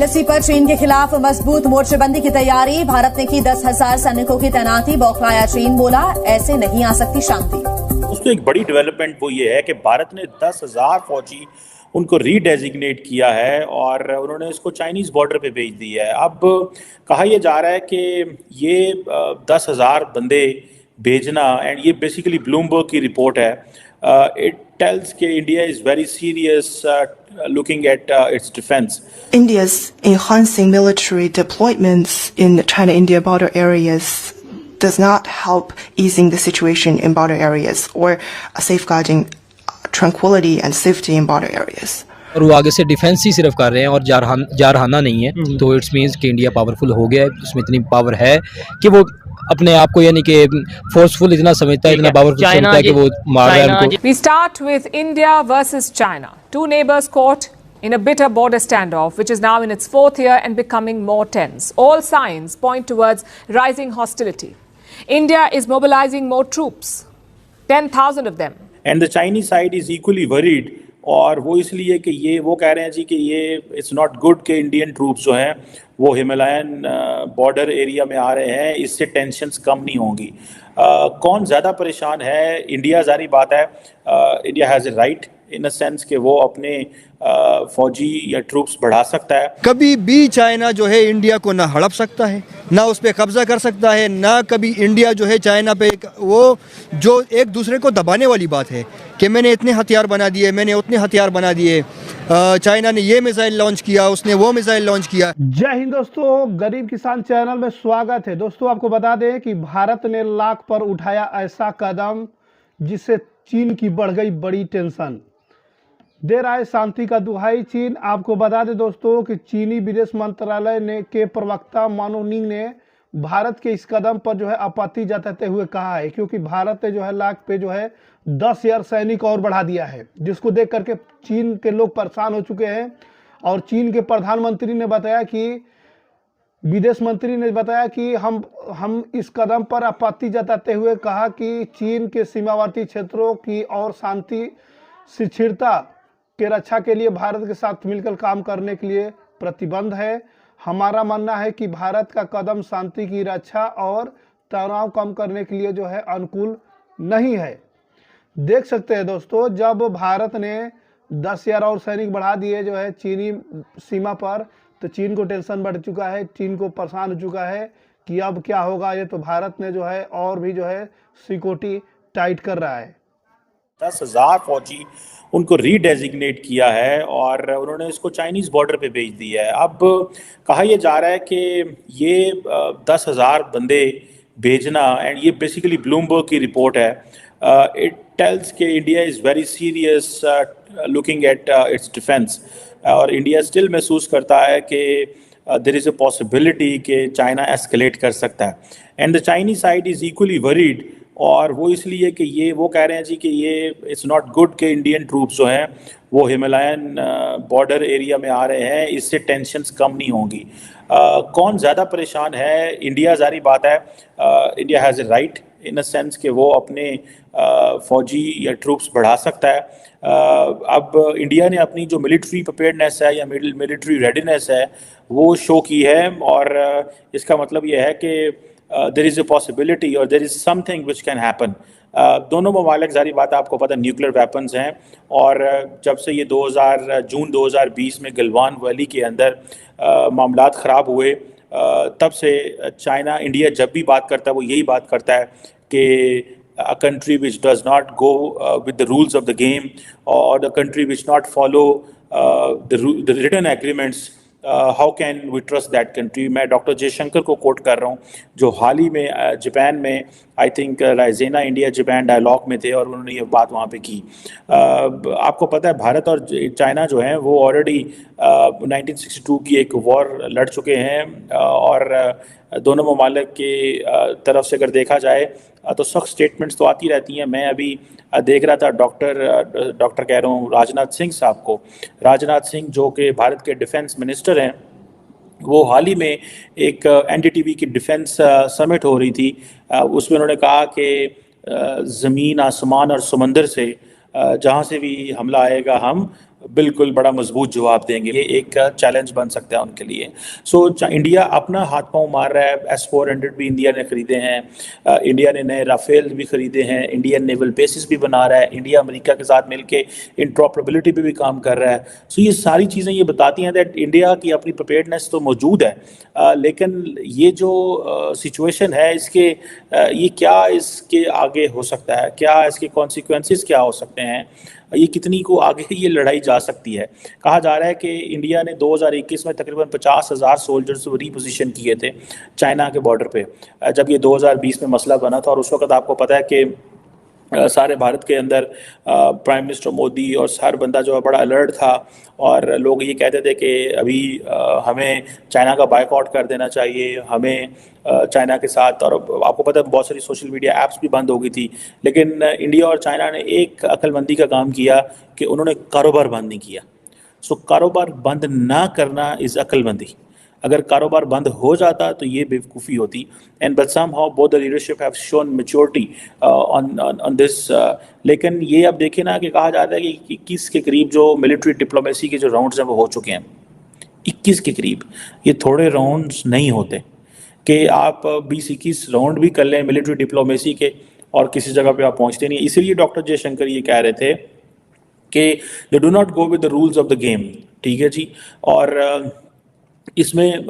LAC पर चीन के खिलाफ मजबूत मोर्चेबंदी की तैयारी। भारत ने की 10,000 सैनिकों की तैनाती। बौखलाया चीन, बोला ऐसे नहीं आ सकती शांति। दोस्तों, एक बड़ी डेवलपमेंट वो ये है कि भारत ने 10,000 फौजी उनको रीडेजिग्नेट किया है और उन्होंने इसको चाइनीज़ बॉर्डर पे भेज दिया है। अब कहा यह जा रहा है कि ये 10,000 बंदे भेजना, एंड ये बेसिकली ब्लूमबर्ग की रिपोर्ट है, इट टेल्स कि India is very serious looking at its defense. India's enhancing military deployments in China-India border areas does not help easing the situation in border areas or safeguarding tranquility and safety in border areas. और वो आगे से defence ही सिर्फ कर रहे हैं और जारहाना नहीं है, तो इट्स मीन्स कि इंडिया पावरफुल हो गया है, उसमें इतनी पावर है कि वो अपने आप को यानी कि फोर्सफुल इतना समझता है, इतना पावरफुल समझता है कि वो मार रहा है उनको। We start with India versus China. Two neighbors caught in a bitter border standoff, which is now in its 4th year and becoming more tense. All signs point towards rising hostility. India is mobilizing more troops, 10,000 of them. And the Chinese side is equally worried, और वो इसलिए कि ये वो कह रहे हैं जी कि ये इट्स नॉट गुड कि इंडियन ट्रूप्स जो हैं वो हिमालयन बॉर्डर एरिया में आ रहे हैं, इससे टेंशन्स कम नहीं होंगी। कौन ज़्यादा परेशान है? इंडिया, जारी बात है, India has a right in a sense कि वो अपने फौजी या ट्रूप्स बढ़ा सकता है। कभी भी चाइना जो है इंडिया को ना हड़प सकता है, ना उस पर कब्जा कर सकता है, ना कभी इंडिया जो है चाइना पे वो जो एक दूसरे को दबाने वाली बात है कि मैंने इतने हथियार बना दिए, मैंने उतने हथियार बना दिए, चाइना ने ये मिसाइल लॉन्च किया, उसने वो मिसाइल लॉन्च किया। जय हिंद दोस्तों, गरीब किसान चैनल में स्वागत है। दोस्तों, आपको बता दें कि भारत ने लाख पर उठाया ऐसा कदम जिससे चीन की बढ़ गई बड़ी टेंशन। दे रहा है शांति का दुहाई चीन। आपको बता दें दोस्तों कि चीनी विदेश मंत्रालय ने के प्रवक्ता मानो निंग ने भारत के इस कदम पर जो है आपत्ति जताते हुए कहा है, क्योंकि भारत ने जो है लाख पे जो है 10,000 सैनिक और बढ़ा दिया है, जिसको देख करके चीन के लोग परेशान हो चुके हैं। और चीन के प्रधानमंत्री ने बताया कि विदेश मंत्री ने बताया कि हम इस कदम पर आपत्ति जताते हुए कहा कि चीन के सीमावर्ती क्षेत्रों की और शांति स्थिरता के रक्षा के लिए भारत के साथ मिलकर काम करने के लिए प्रतिबद्ध है। हमारा मानना है कि भारत का कदम शांति की रक्षा और तनाव कम करने के लिए जो है अनुकूल नहीं है। देख सकते हैं दोस्तों, जब भारत ने 10,000 और सैनिक बढ़ा दिए जो है चीनी सीमा पर, तो चीन को टेंशन बढ़ चुका है, चीन को परेशान हो चुका है कि अब क्या होगा। ये तो भारत ने जो है और भी जो है सिक्योरिटी टाइट कर रहा है। 10,000 फौजी उनको रीडेजिग्नेट किया है और उन्होंने इसको चाइनीज़ बॉर्डर पे भेज दिया है। अब कहा यह जा रहा है कि ये 10,000 बंदे भेजना, एंड ये बेसिकली ब्लूमबर्ग की रिपोर्ट है, इट टेल्स कि India is very serious looking at its defence. और इंडिया स्टिल महसूस करता है कि देयर इज़ अ पॉसिबिलिटी कि चाइना एस्केलेट कर सकता है, and the Chinese side is equally worried, और वो इसलिए कि ये वो कह रहे हैं जी कि ये इट्स नॉट गुड कि इंडियन ट्रूप्स जो हैं वो हिमालयन बॉर्डर एरिया में आ रहे हैं, इससे टेंशन्स कम नहीं होंगी। कौन ज़्यादा परेशान है? इंडिया, जारी बात है, India has a right in a sense कि वो अपने फौजी या ट्रूप्स बढ़ा सकता है। अब इंडिया ने अपनी जो मिलिट्री प्रिपेयर्डनेस है या मिलिट्री रेडीनेस है वो शो की है, और इसका मतलब ये है कि there is a possibility or there is something which can happen. दोनों ममालिक, जारी बात है, आपको पता न्यूक्लियर वेपन्स हैं, और जब से ये जून 2020 में गलवान वैली के अंदर मामलात ख़राब हुए, तब से चाइना, इंडिया जब भी बात करता है वो यही बात करता है कि a country which does not go with the rules of the game, or the country which not follow the written agreements, how can we trust that country. मैं डॉक्टर जयशंकर को कोट कर रहा हूँ, जो हाल ही में जापान में आई थिंक राइजेना India Japan dialogue में थे, और उन्होंने ये बात वहाँ पे की। आपको पता है भारत और चाइना जो हैं वो ऑलरेडी 1962 की एक वॉर लड़ चुके हैं, और दोनों ममालिक के तरफ से अगर देखा जाए तो सख्त स्टेटमेंट्स तो आती रहती हैं। मैं अभी देख रहा था डॉक्टर कह रहा हूँ राजनाथ सिंह साहब को, राजनाथ सिंह जो कि भारत के डिफेंस मिनिस्टर हैं, वो हाल ही में एक एनडीटीवी की डिफेंस समिट हो रही थी, उसमें उन्होंने कहा कि ज़मीन, आसमान और समंदर से जहाँ से भी हमला आएगा हम बिल्कुल बड़ा मजबूत जवाब देंगे। ये एक चैलेंज बन सकता है उनके लिए। इंडिया अपना हाथ पांव मार रहा है। S-400 भी इंडिया ने खरीदे हैं, इंडिया ने नए राफेल भी खरीदे हैं, इंडियन नेवल बेसिस भी बना रहा है, इंडिया अमेरिका के साथ मिलकर इंटरऑपरेबिलिटी पे भी काम कर रहा है। ये सारी चीज़ें ये बताती हैं दैट इंडिया की अपनी प्रिपेयर्डनेस तो मौजूद है, लेकिन ये जो सिचुएशन है इसके ये क्या इसके आगे हो सकता है, क्या इसके कॉन्सिक्वेंसेस क्या हो सकते हैं, ये कितनी को आगे ये लड़ाई जा सकती है। कहा जा रहा है कि इंडिया ने 2021 में तकरीबन 50,000 सोल्जर्स रिपोजिशन किए थे चाइना के बॉर्डर पे, जब ये 2020 में मसला बना था। और उस वक्त आपको पता है कि सारे भारत के अंदर प्राइम मिनिस्टर मोदी और हर बंदा जो है बड़ा अलर्ट था, और लोग ये कहते थे कि अभी हमें चाइना का बायकॉट कर देना चाहिए, हमें चाइना के साथ। और आपको पता है बहुत सारी सोशल मीडिया ऐप्स भी बंद हो गई थी, लेकिन इंडिया और चाइना ने एक अक्लमंदी का काम किया कि उन्होंने कारोबार बंद नहीं किया। कारोबार बंद ना करना इज़ अक्लमंदी। अगर कारोबार बंद हो जाता तो ये बेवकूफ़ी होती। And but somehow both the leadership have shown maturity on this. लेकिन ये अब देखें ना कि कहा जाता है कि 21 के करीब जो मिलिट्री डिप्लोमेसी के जो राउंड्स हैं वो हो चुके हैं, 21 के करीब। ये थोड़े राउंड्स नहीं होते कि आप 20-21 राउंड भी कर लें मिलिट्री डिप्लोमेसी के और किसी जगह पे आप पहुंचते नहीं। इसीलिए डॉक्टर जयशंकर ये कह रहे थे कि they do not go with the rules of the game. ठीक है जी। और इसमें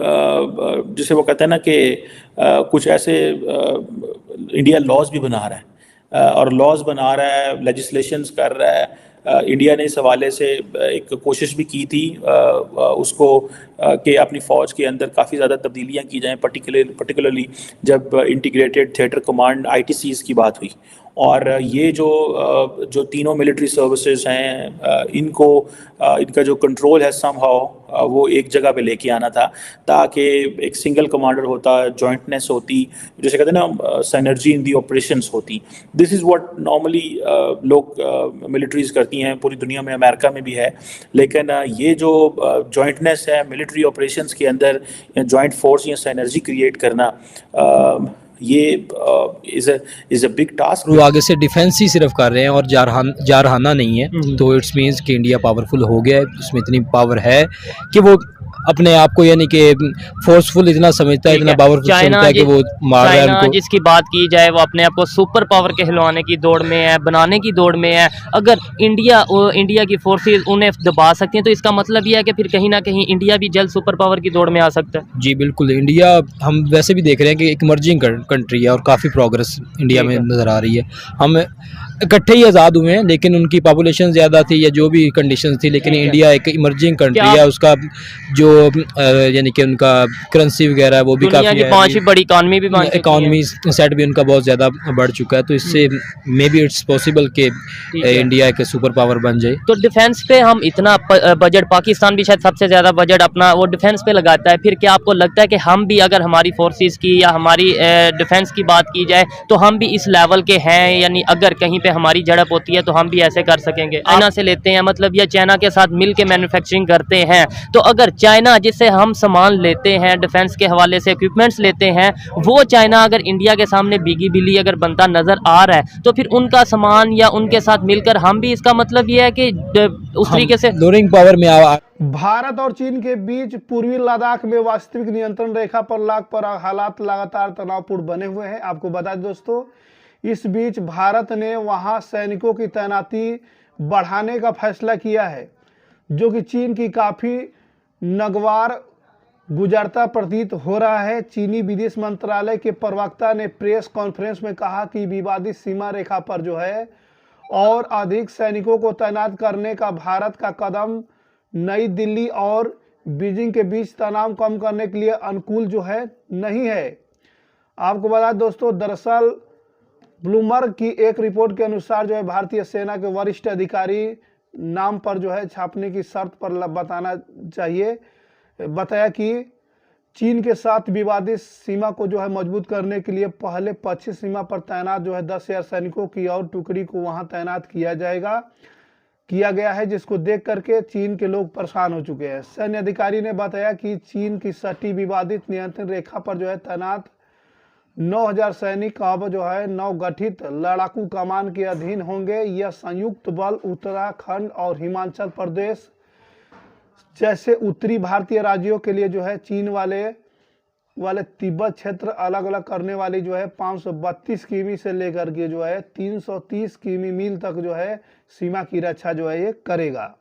जिसे वो कहते हैं ना कि कुछ ऐसे इंडिया लॉज भी बना रहा है, और लॉज बना रहा है, लेजिस्लेशंस कर रहा है। इंडिया ने इस हवाले से एक कोशिश भी की थी उसको कि अपनी फ़ौज के अंदर काफ़ी ज़्यादा तब्दीलियाँ की जाएँ, पर्टिकुलरली जब इंटीग्रेटेड थिएटर कमांड ITCs की बात हुई। और ये जो तीनों मिलिट्री सर्विसेज हैं, इनका जो कंट्रोल है समहाउ वो एक जगह पे लेके आना था, ताकि एक सिंगल कमांडर होता, जॉइंटनेस होती, जैसे कहते हैं ना सिनर्जी इन दी ऑपरेशंस होती। दिस इज़ व्हाट नॉर्मली लोग मिलिट्रीज करती हैं, पूरी दुनिया में, अमेरिका में भी है। लेकिन ये जो जॉइंटनेस है मिलिट्री ऑपरेशंस के अंदर, जॉइंट फोर्स या सिनर्जी क्रिएट करना, ये इज अ बिग टास्क। वो आगे से डिफेंस ही सिर्फ कर रहे हैं और जारहाना नहीं है, तो इट्स मीन्स कि इंडिया पावरफुल हो गया है, उसमें इतनी पावर है कि वो अपने आप को यानी कि फोर्सफुल इतना समझता है, इतना पावरफुल समझता है कि वो मार रहा है उनको। जिसकी बात की जाए वो अपने आप को सुपर पावर कहलवाने की दौड़ में है, बनाने की दौड़ में है। अगर इंडिया की फोर्सेस उन्हें दबा सकती हैं तो इसका मतलब यह है कि फिर कहीं ना कहीं इंडिया भी जल्द सुपर पावर की दौड़ में आ सकता है। जी बिल्कुल। इंडिया, हम वैसे भी देख रहे हैं कि एक इमर्जिंग कंट्री है और काफ़ी प्रोग्रेस इंडिया में नज़र आ रही है। हम इकट्ठे ही आज़ाद हुए हैं, लेकिन उनकी पॉपुलेशन ज़्यादा थी या जो भी कंडीशंस थी, लेकिन इंडिया एक इमर्जिंग कंट्री है। उसका जो यानी कि उनका करेंसी वगैरह है वो भी काफ़ी है, पांचवी बड़ी इकॉनमी भी, इकॉनमी सेट भी उनका बहुत ज़्यादा बढ़ चुका है। तो इससे मे बी इट्स पॉसिबल कि इंडिया एक सुपर पावर बन जाए। तो डिफेंस पे हम इतना बजट, पाकिस्तान भी शायद सबसे ज़्यादा बजट अपना वो डिफेंस पे लगाता है, फिर क्या आपको लगता है कि हम भी, अगर हमारी फोर्सेस की या हमारी डिफेंस की बात की जाए, तो हम भी इस लेवल के हैं? यानी अगर कहीं पे हमारी झड़प होती है तो हम भी ऐसे कर सकेंगे? चाइना से लेते हैं, मतलब या चाइना के साथ मिल के मैन्युफैक्चरिंग करते हैं, तो अगर चाइना जिससे हम सामान लेते हैं, डिफेंस के हवाले से इक्विपमेंट्स लेते हैं, वो चाइना अगर इंडिया के सामने बिगी बिली अगर बनता नजर आ रहा है, तो फिर उनका सामान या उनके साथ मिलकर हम भी, इसका मतलब ये है कि उस तरीके से लोअरिंग पावर में भारत और चीन के बीच पूर्वी लद्दाख में वास्तविक नियंत्रण रेखा पर हालात लगातार तनावपूर्ण बने हुए हैं। आपको बता दें दोस्तों, इस बीच भारत ने वहां सैनिकों की तैनाती बढ़ाने का फैसला किया है, जो कि चीन की काफी नगवार गुजरता प्रतीत हो रहा है। चीनी विदेश मंत्रालय के प्रवक्ता ने प्रेस कॉन्फ्रेंस में कहा कि विवादित सीमा रेखा पर जो है और अधिक सैनिकों को तैनात करने का भारत का कदम नई दिल्ली और बीजिंग के बीच तनाव कम करने के लिए अनुकूल जो है नहीं है। आपको बता दोस्तों, दरअसल ब्लूमबर्ग की एक रिपोर्ट के अनुसार जो है भारतीय सेना के वरिष्ठ अधिकारी नाम पर जो है छापने की शर्त पर बताया कि चीन के साथ विवादित सीमा को जो है मजबूत करने के लिए पहले पश्चिमी सीमा पर तैनात जो है 10,000 सैनिकों की और टुकड़ी को वहां तैनात किया गया है, जिसको देख करके चीन के लोग परेशान हो चुके हैं। सैन्य अधिकारी ने बताया कि चीन की सटी विवादित नियंत्रण रेखा पर जो है तैनात 9,000 सैनिक अब जो है नवगठित लड़ाकू कमान के अधीन होंगे। यह संयुक्त बल उत्तराखंड और हिमाचल प्रदेश जैसे उत्तरी भारतीय राज्यों के लिए जो है चीन वाले तिब्बत क्षेत्र अलग अलग करने वाली जो है 532 किमी से लेकर के जो है 330 किमी मील तक जो है सीमा की रक्षा जो है ये करेगा।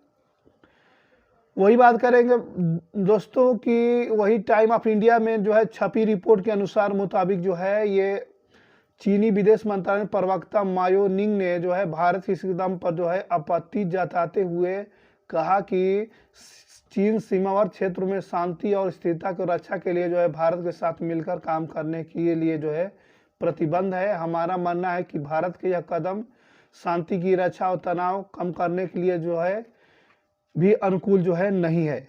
वही बात करेंगे दोस्तों कि वही टाइम ऑफ इंडिया में जो है छपी रिपोर्ट के अनुसार मुताबिक जो है ये चीनी विदेश मंत्रालय प्रवक्ता मायो निंग ने जो है भारत की इस कदम पर जो है आपत्ति जताते हुए कहा कि चीन सीमावर्ती क्षेत्र में शांति और स्थिरता की रक्षा के लिए जो है भारत के साथ मिलकर काम करने के लिए जो है प्रतिबद्ध है। हमारा मानना है कि भारत के यह कदम शांति की रक्षा और तनाव कम करने के लिए जो है भी अनुकूल जो है नहीं है।